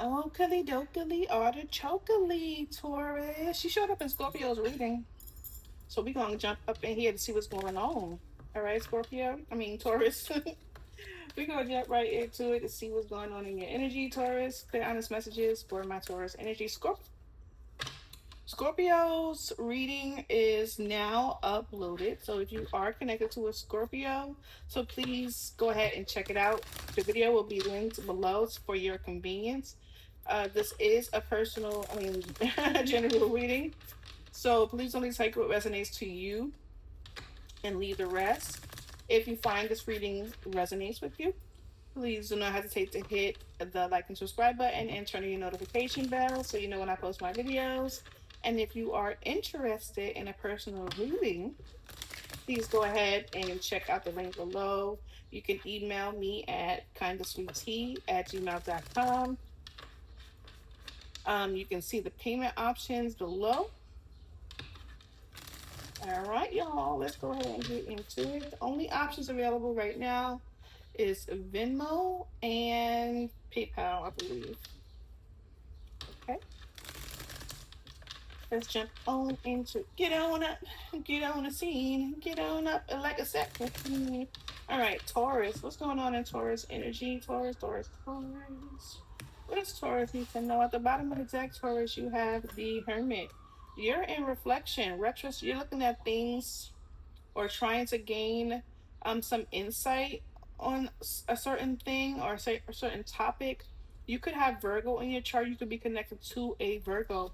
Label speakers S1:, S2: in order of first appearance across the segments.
S1: Okily dokily artichokily, Taurus. She showed up in Scorpio's reading. So we're gonna jump up in here to see what's going on. All right, Scorpio. I mean Taurus. We're gonna jump right into it to see what's going on in your energy, Taurus. Clear honest messages for my Taurus energy. Scorpio's reading is now uploaded. So if you are connected to a Scorpio, so please go ahead and check it out. The video will be linked below for your convenience. This is a personal, general reading. So please only take what resonates to you and leave the rest. If you find this reading resonates with you, please do not hesitate to hit the like and subscribe button and turn on your notification bell so you know when I post my videos. And if you are interested in a personal reading, please go ahead and check out the link below. You can email me at KindaSweetTea@gmail.com. You can see the payment options below. All right, y'all, let's go ahead and get into it. The only options available right now is Venmo and PayPal, I believe. Okay, let's jump on into get on up, get on the scene, get on up like a second. All right, Taurus, what's going on in Taurus energy? Taurus. What does Taurus need to know? At the bottom of the deck, Taurus, you have the Hermit. You're in reflection, you're looking at things or trying to gain some insight on a certain thing or say a certain topic. You could have Virgo in your chart. You could be connected to a Virgo.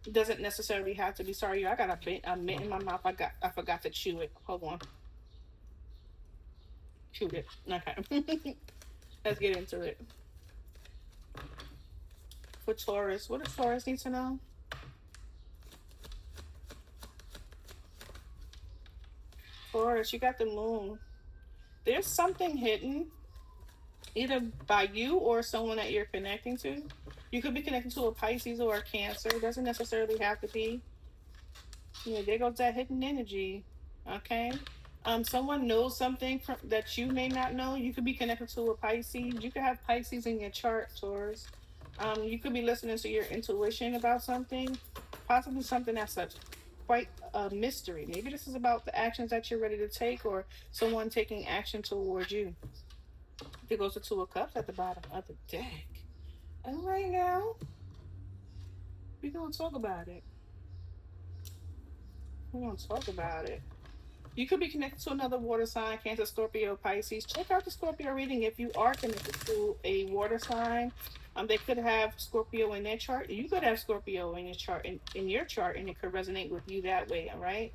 S1: It doesn't necessarily have to be. Sorry, I got a mint in my mouth. I forgot to chew it. Hold on. Chewed it. Okay. Let's get into it. For Taurus, what does Taurus need to know? Taurus, you got the moon. There's something hidden either by you or someone that you're connecting to. You could be connected to a Pisces or a Cancer. It doesn't necessarily have to be. There goes that hidden energy. Okay. Someone knows something that you may not know. You could be connected to a Pisces. You could have Pisces in your chart, Taurus. You could be listening to your intuition about something, possibly something that's quite a mystery. Maybe this is about the actions that you're ready to take or someone taking action towards you. There goes the Two of Cups at the bottom of the deck. And right now, we're going to talk about it. We're going to talk about it. You could be connected to another water sign, Cancer, Scorpio, Pisces. Check out the Scorpio reading if you are connected to a water sign. They could have Scorpio in their chart. You could have Scorpio in your chart, in your chart, and it could resonate with you that way. All right.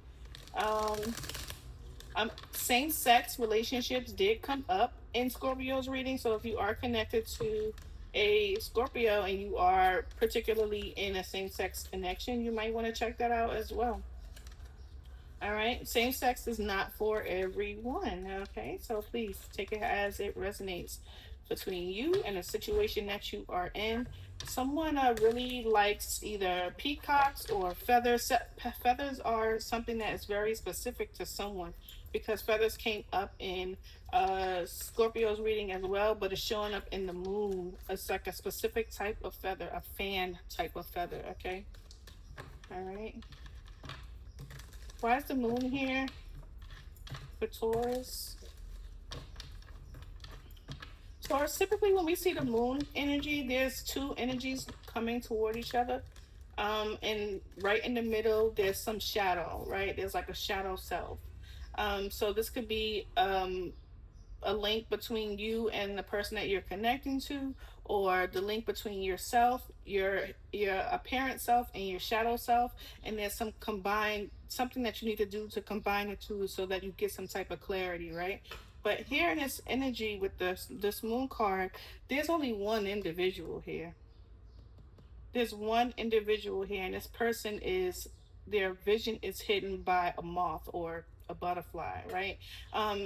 S1: Same-sex relationships did come up in Scorpio's reading. So if you are connected to a Scorpio and you are particularly in a same-sex connection, you might want to check that out as well. All right. Same sex is not for everyone. Okay. So please take it as it resonates between you and the situation that you are in. Someone really likes either peacocks or feathers. Feathers are something that is very specific to someone because feathers came up in Scorpio's reading as well, but it's showing up in the moon. It's like a specific type of feather, a fan type of feather. Okay. All right. Why is the moon here for Taurus? Taurus, typically when we see the moon energy, there's two energies coming toward each other. And right in the middle, there's some shadow, right? There's like a shadow self. So this could be a link between you and the person that you're connecting to, or the link between yourself, your apparent self, and your shadow self. And there's some combined something that you need to do to combine the two so that you get some type of clarity, right? But here in this energy with this moon card, there's only one individual here. There's one individual here, and this person is their vision is hidden by a moth or a butterfly, right?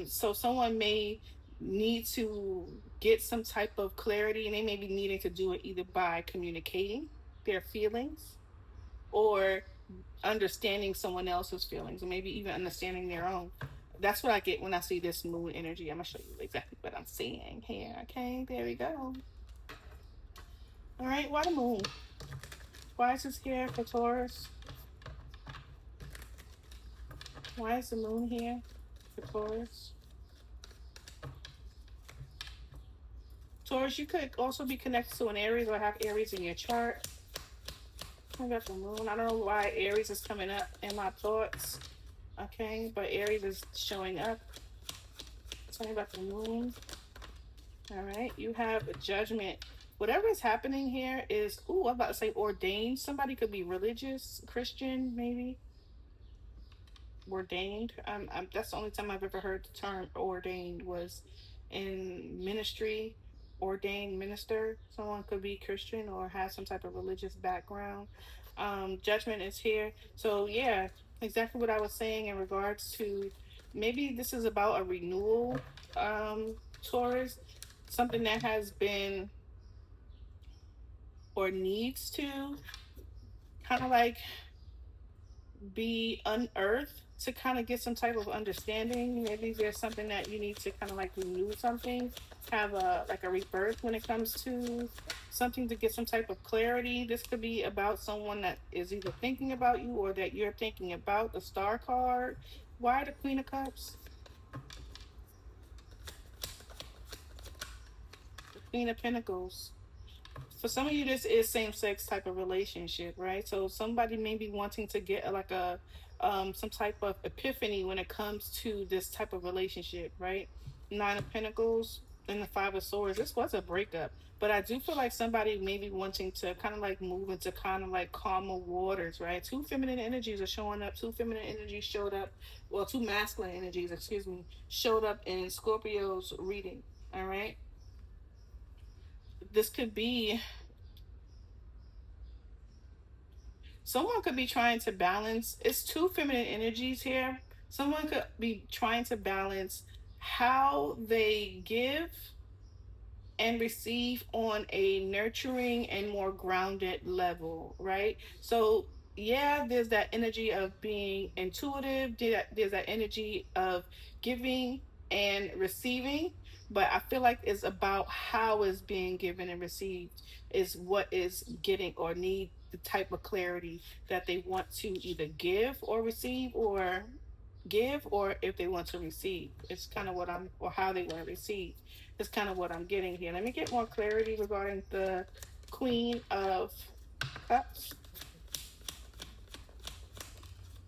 S1: So someone may need to get some type of clarity, and they may be needing to do it either by communicating their feelings or understanding someone else's feelings, or maybe even understanding their own. That's what I get when I see this moon energy. I'm gonna show you exactly what I'm seeing here. Okay, there we go. All right, why the moon? Why is this here for Taurus? Why is the moon here for Taurus? Taurus, you could also be connected to an Aries or have Aries in your chart. I got the moon. I don't know why Aries is coming up in my thoughts. Okay, but Aries is showing up. Tell me about the moon. All right, you have a judgment. Whatever is happening here is, ooh, I'm about to say ordained. Somebody could be religious, Christian, maybe ordained. That's the only time I've ever heard the term ordained was in ministry. Ordained minister. Someone could be Christian or have some type of religious background. Judgment is here. So yeah, exactly what I was saying in regards to maybe this is about a renewal. Taurus, something that has been or needs to kind of like be unearthed to kind of get some type of understanding. Maybe there's something that you need to kind of like renew something, have a like a rebirth when it comes to something to get some type of clarity. This could be about someone that is either thinking about you or that you're thinking about. The Star card. Why the Queen of Cups? The Queen of Pentacles. For some of you, this is same sex type of relationship, right? So somebody may be wanting to get like a some type of epiphany when it comes to this type of relationship, right? Nine of Pentacles and the Five of Swords. This was a breakup, but I do feel like somebody may be wanting to kind of like move into kind of like calmer waters, right? Two feminine energies are showing up. Two feminine energies showed up. Well, two masculine energies, excuse me, showed up in Scorpio's reading. All right, this could be someone could be trying to balance, it's two feminine energies here. Someone could be trying to balance how they give and receive on a nurturing and more grounded level, right? So, yeah, there's that energy of being intuitive, there's that energy of giving and receiving, but I feel like it's about how is being given and received is what is getting or need the type of clarity that they want to either give or receive or give or if they want to receive. It's kind of what I'm or how they want to receive. It's kind of what I'm getting here. Let me get more clarity regarding the Queen of Cups.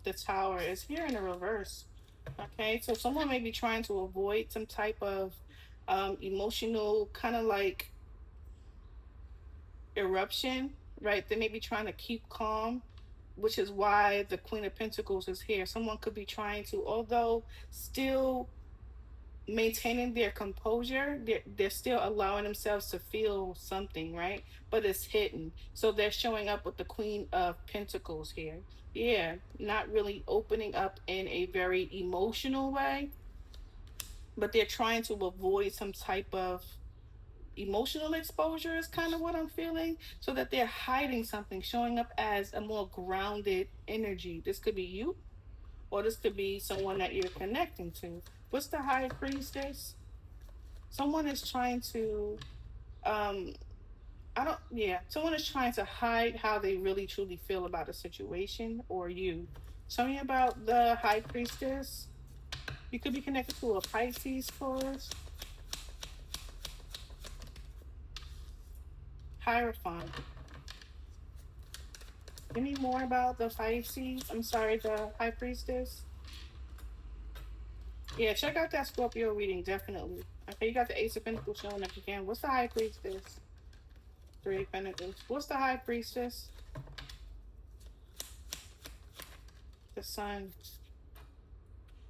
S1: The Tower is here in the reverse. Okay, so someone may be trying to avoid some type of emotional kind of like eruption, right? They may be trying to keep calm, which is why the Queen of Pentacles is here. Someone could be trying to, although still maintaining their composure, they're still allowing themselves to feel something, right? But it's hidden. So they're showing up with the Queen of Pentacles here. Yeah, not really opening up in a very emotional way, but they're trying to avoid some type of emotional exposure is kind of what I'm feeling, so that they're hiding something, showing up as a more grounded energy. This could be you, or this could be someone that you're connecting to. What's the High Priestess? Someone is trying to um I don't yeah, someone is trying to hide how they really truly feel about a situation or you. Tell me about the High Priestess. You could be connected to a Pisces Taurus. Hierophant. Any more about the Pisces? I'm sorry, the High Priestess. Yeah, check out that Scorpio reading, definitely. Okay, you got the Ace of Pentacles showing up again. What's the High Priestess? Three of Pentacles. What's the High Priestess? The Sun.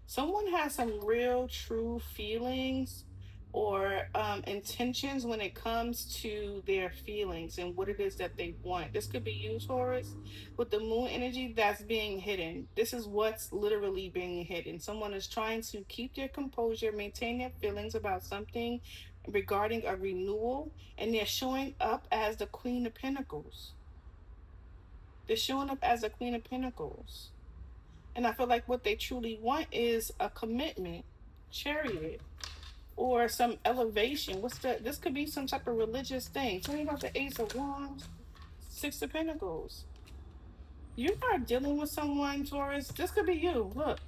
S1: Someone has some real true feelings or intentions when it comes to their feelings and what it is that they want. This could be you, Taurus, with the moon energy that's being hidden. This is what's literally being hidden. Someone is trying to keep their composure, maintain their feelings about something regarding a renewal, and they're showing up as the Queen of Pentacles. They're showing up as the Queen of Pentacles. And I feel like what they truly want is a commitment. Chariot. or some elevation. This could be some type of religious thing. Tell me about the Ace of Wands, Six of Pentacles. You are dealing with someone, Taurus. This could be you. Look,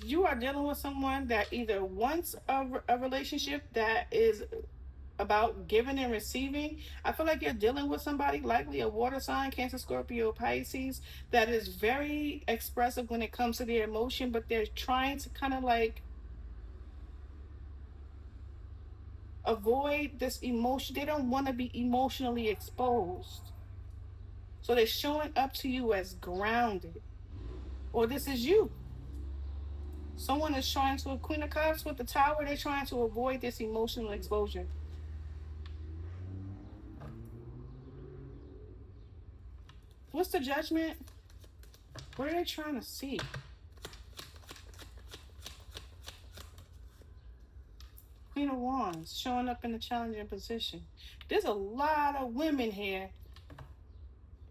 S1: you are dealing with someone that either wants a relationship that is about giving and receiving. I feel like you're dealing with somebody, likely a water sign, Cancer, Scorpio, Pisces, that is very expressive when it comes to their emotion, but they're trying to kind of like avoid this emotion. They don't want to be emotionally exposed. So they're showing up to you as grounded. Or this is you. Someone is trying to, a Queen of Cups with the Tower, they're trying to avoid this emotional exposure. What's the Judgment? What are they trying to see? Queen of Wands showing up in a challenging position. There's a lot of women here.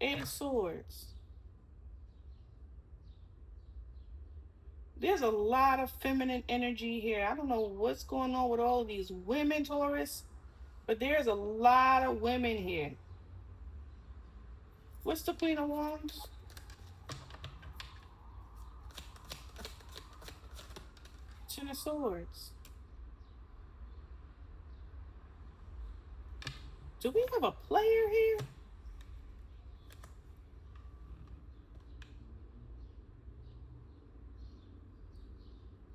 S1: Eight of Swords. There's a lot of feminine energy here. I don't know what's going on with all of these women, Taurus, but there's a lot of women here. What's the Queen of Wands? Ten of Swords. Do we have a player here?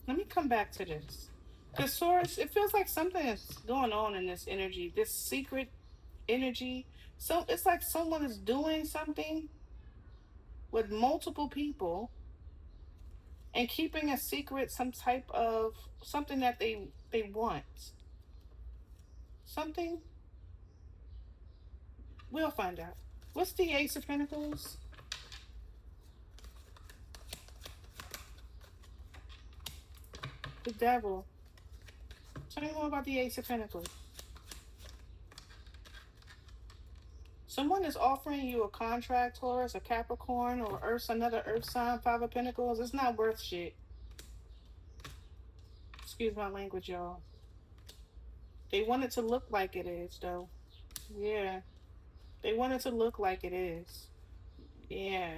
S1: Let me come back to this. Because Taurus, it feels like something is going on in this energy, this secret energy. So it's like someone is doing something with multiple people and keeping a secret, some type of something that they want. Something. We'll find out. What's the Ace of Pentacles? The Devil. Tell me more about the Ace of Pentacles. Someone is offering you a contract, Taurus, a Capricorn, or Earth, another Earth sign, Five of Pentacles. It's not worth shit. Excuse my language, y'all. They want it to look like it is, though. Yeah. They want it to look like it is. Yeah.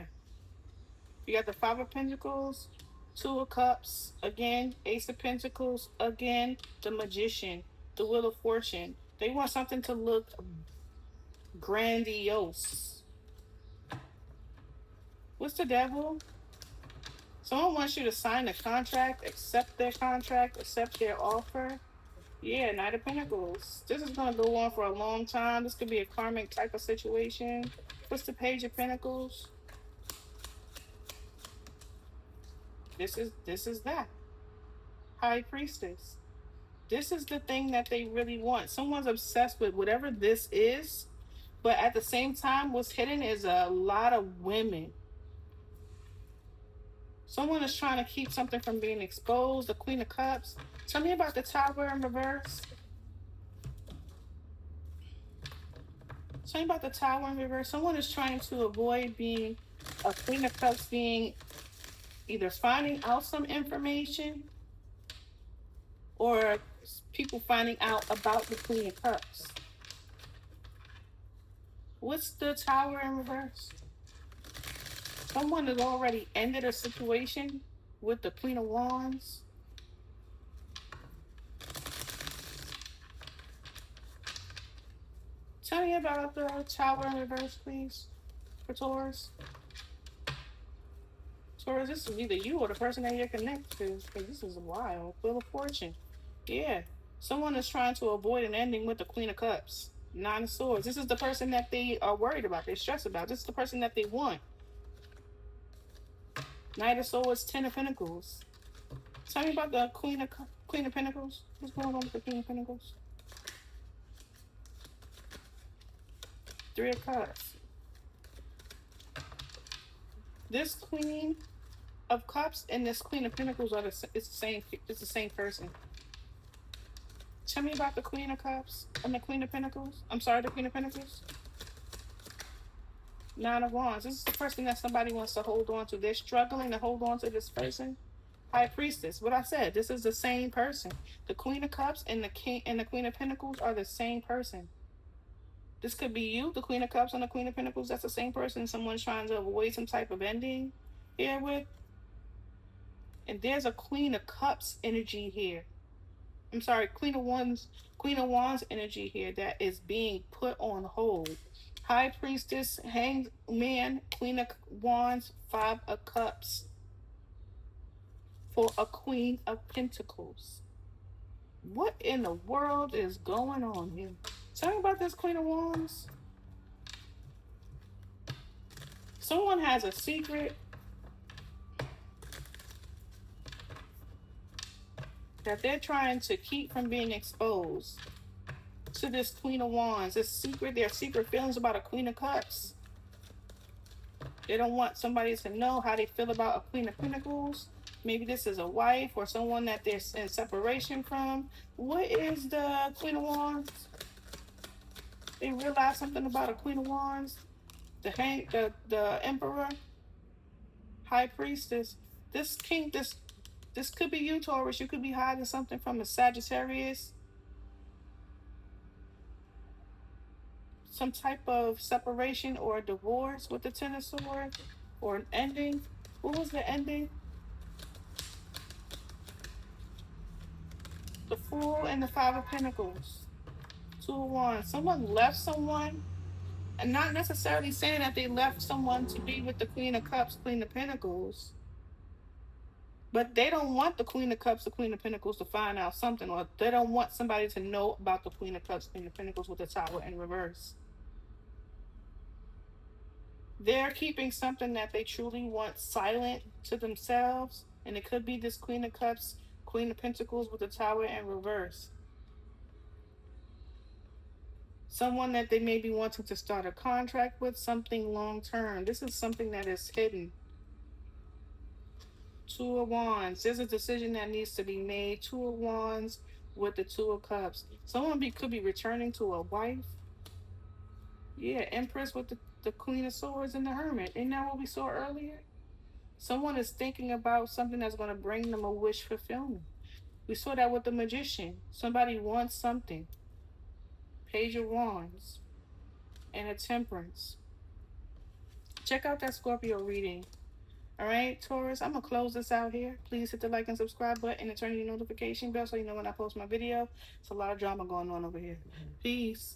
S1: You got the Five of Pentacles, Two of Cups, again, Ace of Pentacles, again, the Magician, the Wheel of Fortune. They want something to look grandiose. What's the Devil? Someone wants you to sign a contract, accept their contract, accept their offer. Yeah, Knight of Pentacles. This is going to go on for a long time. This could be a karmic type of situation. What's the Page of Pentacles? This is that. High Priestess. This is the thing that they really want. Someone's obsessed with whatever this is, but at the same time, what's hidden is a lot of women. Someone is trying to keep something from being exposed. The Queen of Cups. Tell me about the Tower in reverse. Tell me about the Tower in reverse. Someone is trying to avoid being a Queen of Cups, being either finding out some information or people finding out about the Queen of Cups. What's the Tower in reverse? Someone has already ended a situation with the Queen of Wands. Tell me about the Tower in reverse, please, for Taurus. Taurus, this is either you or the person that you're connected to, because this is wild. Wheel of Fortune. Yeah. Someone is trying to avoid an ending with the Queen of Cups. Nine of Swords. This is the person that they are worried about, they're stressed about. This is the person that they want. Knight of Swords, Ten of Pentacles. Tell me about the Queen of Pentacles. What's going on with the Queen of Pentacles? Three of Cups. This Queen of Cups and this Queen of Pentacles are it's the same person. Tell me about the Queen of Cups and the Queen of Pentacles. I'm sorry, the Queen of Pentacles. Nine of Wands. This is the person that somebody wants to hold on to. They're struggling to hold on to this person. High Priestess. What I said, this is the same person. The Queen of Cups and the King and the Queen of Pentacles are the same person. This could be you, the Queen of Cups and the Queen of Pentacles. That's the same person someone's trying to avoid some type of ending here with. And there's a Queen of Cups energy here. I'm sorry, Queen of Wands energy here that is being put on hold. High Priestess, Hanged Man, Queen of Wands, Five of Cups for a Queen of Pentacles. What in the world is going on here? Tell me about this Queen of Wands. Someone has a secret that they're trying to keep from being exposed to this Queen of Wands. This secret, their secret feelings about a Queen of Cups. They don't want somebody to know how they feel about a Queen of Pentacles. Maybe this is a wife or someone that they're in separation from. What is the Queen of Wands? They realize something about a Queen of Wands. The Emperor, High Priestess. This could be you, Taurus. You could be hiding something from a Sagittarius. Some type of separation or a divorce with the Ten of Swords, or an ending. What was the ending? The Fool and the Five of Pentacles. Two of Wands. Someone left someone, and not necessarily saying that they left someone to be with the Queen of Cups, Queen of Pentacles, but they don't want the Queen of Cups, the Queen of Pentacles to find out something, or they don't want somebody to know about the Queen of Cups, Queen of Pentacles with the Tower in reverse. They're keeping something that they truly want silent to themselves, and it could be this Queen of Cups, Queen of Pentacles with the Tower in reverse. Someone that they may be wanting to start a contract with, something long term. This is something that is hidden. Two of Wands. There's a decision that needs to be made. Two of Wands with the Two of Cups. Could be returning to a wife. Yeah, Empress with the Queen of Swords and the Hermit. Isn't that what we saw earlier? Someone is thinking about something that's going to bring them a wish fulfillment. We saw that with the Magician. Somebody wants something. Page of Wands and a Temperance. Check out that Scorpio reading. All right, Taurus, I'm going to close this out here. Please hit the like and subscribe button and turn your notification bell so you know when I post my video. It's a lot of drama going on over here. Peace.